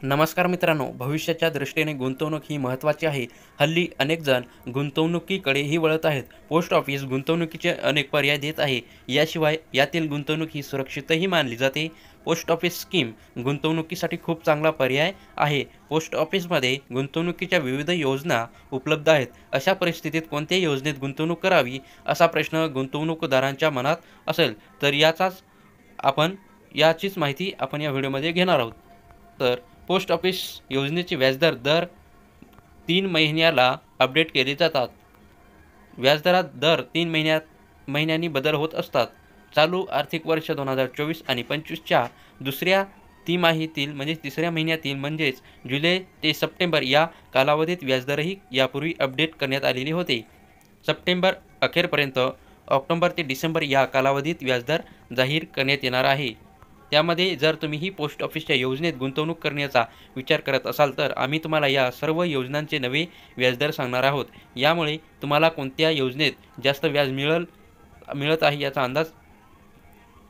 नमस्कार मित्रांनो, भविष्याच्या दृष्टीने गुंतवणूक ही महत्त्वाची आहे. हल्ली अनेक जण गुंतवणुकीकडेही वळत आहेत. पोस्ट ऑफिस गुंतवणुकीचे अनेक पर्याय देत आहे. याशिवाय यातील गुंतवणूक ही सुरक्षितही मानली जाते. पोस्ट ऑफिस स्कीम गुंतवणुकीसाठी खूप चांगला पर्याय आहे. पोस्ट ऑफिसमध्ये गुंतवणुकीच्या विविध योजना उपलब्ध आहेत. अशा परिस्थितीत कोणत्या योजनेत गुंतवणूक करावी असा प्रश्न गुंतवणूकदारांच्या मनात असेल तर याचीच माहिती आपण या व्हिडिओमध्ये घेणार आहोत. तर पोस्ट ऑफिस योजनेचे व्याजदर दर 3 महिन्याला अपडेट केले जातात. व्याजदरात दर 3 महिन्यांनी बदल होत असतात. चालू आर्थिक वर्ष 2024 आणि 25च्या दुसऱ्या तिमाहीतील तिसऱ्या महिन्यातील म्हणजेच जुलै ते सप्टेंबर या कालावधीत व्याजदरही यापूर्वी अपडेट करण्यात आलेले होते. सप्टेंबर अखेरपर्यंत ऑक्टोबर ते डिसेंबर या कालावधीत व्याजदर जाहीर करण्यात येणार आहे. त्यामध्ये जर तुम्हीही पोस्ट ऑफिसच्या योजनेत गुंतवणूक करण्याचा विचार करत असाल तर आम्ही तुम्हाला या सर्व योजनांचे नवे व्याजदर सांगणार आहोत. यामुळे तुम्हाला कोणत्या योजनेत जास्त व्याज मिळत आहे याचा अंदाज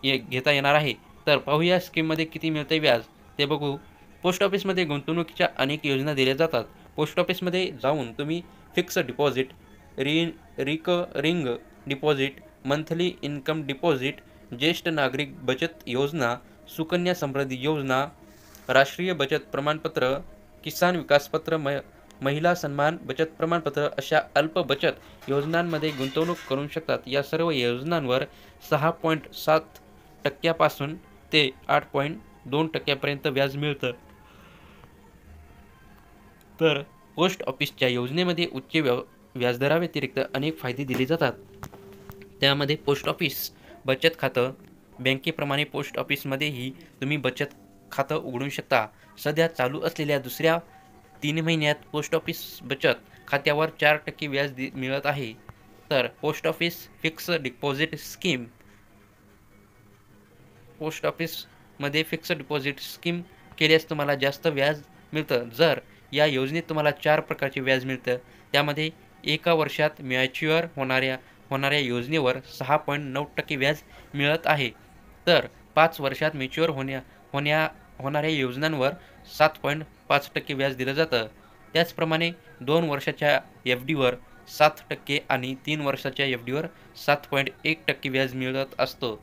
घेता येणार आहे. तर पाहूया स्कीममध्ये किती मिळते व्याज ते बघू. पोस्ट ऑफिसमध्ये गुंतवणुकीच्या अनेक योजना दिल्या जातात. पोस्ट ऑफिसमध्ये जाऊन तुम्ही fix deposit, recurring deposit, monthly income deposit, ज्येष्ठ नागरिक बचत योजना, सुकन्या समृद्धी योजना, राष्ट्रीय बचत प्रमाणपत्र, किसान विकास पत्र, महिला सन्मान बचत प्रमाणपत्र अशा अल्प बचत योजनांमध्ये गुंतवणूक करू शकतात. या सर्व योजनांवर 6.7% ते 8.2% व्याज मिळतं. तर पोस्ट ऑफिसच्या योजनेमध्ये उच्च व्याजदराव्यतिरिक्त अनेक फायदे दिले जातात. त्यामध्ये पोस्ट ऑफिस बचत खातं, बँकेप्रमाणे पोस्ट ऑफिसमध्येही तुम्ही बचत खातं उघडू शकता. सध्या चालू असलेल्या दुसऱ्या 3 महिन्यात पोस्ट ऑफिस बचत खात्यावर 4% व्याज मिळत आहे. तर post office fix deposit scheme, post ऑफिसमध्ये फिक्स डिपॉझिट स्कीम केल्यास तुम्हाला जास्त व्याज मिळतं. जर या योजनेत तुम्हाला 4 प्रकारचे व्याज मिळतं. त्यामध्ये 1 वर्षात मॅच्युअर होणाऱ्या योजनेवर 6.9% व्याज मिळत आहे. तर 5 वर्षात मॅच्युअर होणाऱ्या योजनांवर 7.5% व्याज दिलं जातं. त्याचप्रमाणे 2 वर्षाच्या FDवर 7% आणि 3 वर्षाच्या FDवर 7.1% व्याज मिळत असतं.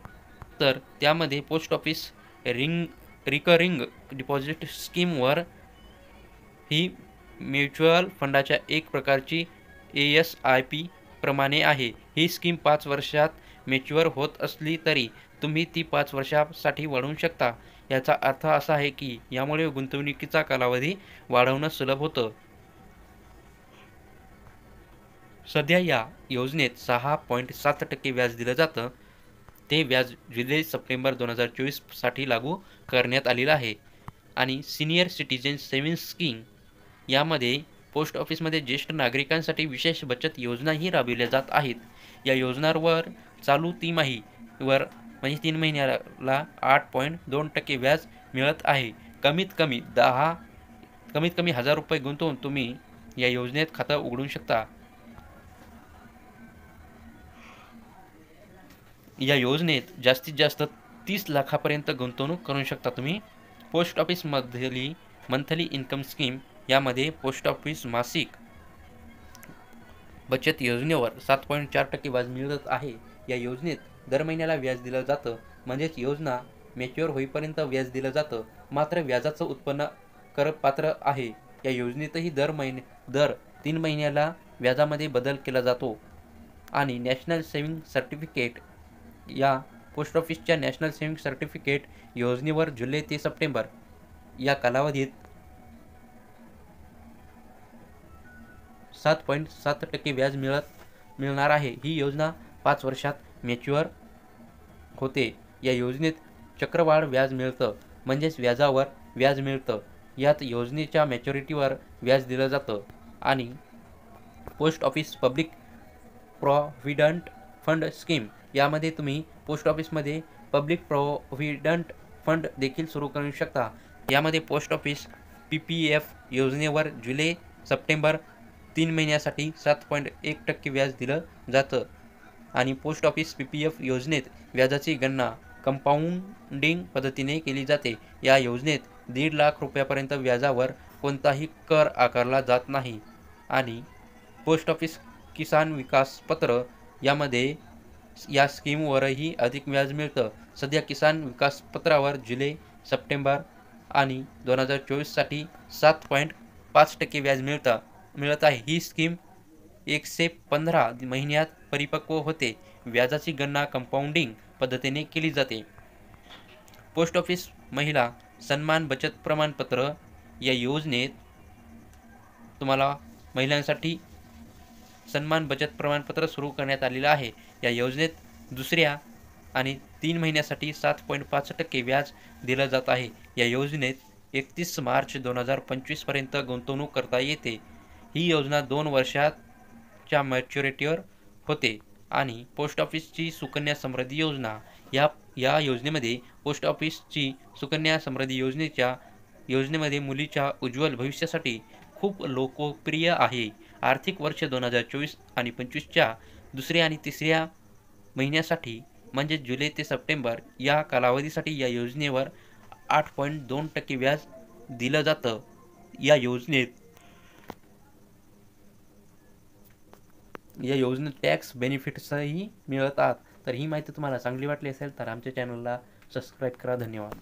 तर त्यामध्ये पोस्ट ऑफिस रिकरिंग डिपॉझिट स्कीमवर ही म्युच्युअल फंडाच्या एक प्रकारची ASIP प्रमाणे आहे. ही स्कीम 5 वर्षात मॅच्युअर होत असली तरी तुम्ही ती 5 वर्षासाठी वाढवू शकता. याचा अर्थ असा आहे की यामुळे गुंतवणुकीचा कालावधी वाढवणं सुलभ होतं. सध्या या योजनेत 6.7% व्याज दिलं जातं. ते व्याज जुलै सप्टेंबर 2024 साठी लागू करण्यात आलेलं आहे. आणि सिनियर सिटीजन सेव्हिंग्ज स्कीम यामध्ये पोस्ट ऑफिसमध्ये ज्येष्ठ नागरिकांसाठी विशेष बचत योजनाही राबविल्या जात आहेत. या योजनांवर चालू तिमाहीवर 3 महिन्याला 8.2% व्याज मिळत आहे. कमीत कमी 1,000 रुपये गुंतवून तुम्ही या योजनेत खातं उघडू शकता. या योजनेत जास्तीत जास्त 30 लाखापर्यंत गुंतवणूक करू शकता तुम्ही. पोस्ट ऑफिसमधली मंथली इन्कम स्कीम यामध्ये पोस्ट ऑफिस मासिक बचत योजनेवर 7.4% व्याज मिळत आहे. या योजनेत दर महिन्याला व्याज दिलं जातं. म्हणजेच योजना मॅच्युअर होईपर्यंत व्याज दिलं जातं. मात्र व्याजाचं उत्पन्न करपात्र आहे. या योजनेतही दर 3 महिन्याला व्याजामध्ये बदल केला जातो. आणि नॅशनल सेव्हिंग सर्टिफिकेट या पोस्ट ऑफिसच्या नॅशनल सेव्हिंग सर्टिफिकेट योजनेवर जुलै ते सप्टेंबर या कालावधीत 7.7% व्याज मिळणार आहे. ही योजना 5 वर्षात मॅच्युअर होते. या योजनेत चक्रवाढ व्याज मिळतं. म्हणजेच व्याजावर व्याज मिळतं. यात योजनेच्या मॅच्युरिटीवर व्याज दिलं जातं. आणि post office public provident fund scheme यामध्ये तुम्ही पोस्ट ऑफिसमध्ये पब्लिक प्रॉव्हिडंट फंड देखील सुरू करू शकता. यामध्ये पोस्ट ऑफिस PPF योजनेवर जुलै सप्टेंबर 3 महिन्यासाठी 7.1% व्याज दिलं जातं. आणि पोस्ट ऑफिस PPF योजनेत व्याजाची गणना कंपाऊंडिंग पद्धतीने केली जाते. या योजनेत ₹1,50,000 व्याजावर कोणताही कर आकारला जात नाही. आणि पोस्ट ऑफिस किसान विकास पत्र यामध्ये या स्कीमवरही अधिक व्याज मिळतं. सध्या किसान विकास पत्रावर जुलै, सप्टेंबर आणि 2024साठी 7.5% व्याज मिळत आहे. ही स्कीम 115 महिन्यात परिपक्व होते. व्याजाची गणना कंपाऊंडिंग पद्धतीने केली जाते. पोस्ट ऑफिस महिला सन्मान बचत प्रमाणपत्र या योजनेत तुम्हाला महिलांसाठी सन्मान बचत प्रमाणपत्र सुरू करण्यात आलेलं आहे. या योजनेत दुसऱ्या आणि 3 महिन्यासाठी 7.5% व्याज दिलं जात आहे. या योजनेत 31 मार्च 2025 पर्यंत गुंतवणूक करता येते. ही योजना 2 वर्षाच्या मॅच्युरिटीवर होते. आणि पोस्ट ऑफिसची सुकन्या समृद्धी योजना या योजनेमध्ये पोस्ट ऑफिसची सुकन्या समृद्धी योजनेमध्ये मुलीच्या उज्ज्वल भविष्यासाठी खूप लोकप्रिय आहे. आर्थिक वर्ष 2024 आणि 25च्या दुसऱ्या आणि तिसऱ्या महिन्यासाठी म्हणजे जुलै ते सप्टेंबर या कालावधीसाठी या योजनेवर 8.2% व्याज दिलं जातं. या योजनेत टॅक्स बेनिफिट्सही मिळतात. तर ही माहिती तुम्हाला चांगली वाटली असेल तर आमच्या चॅनलला सबस्क्राईब करा. धन्यवाद.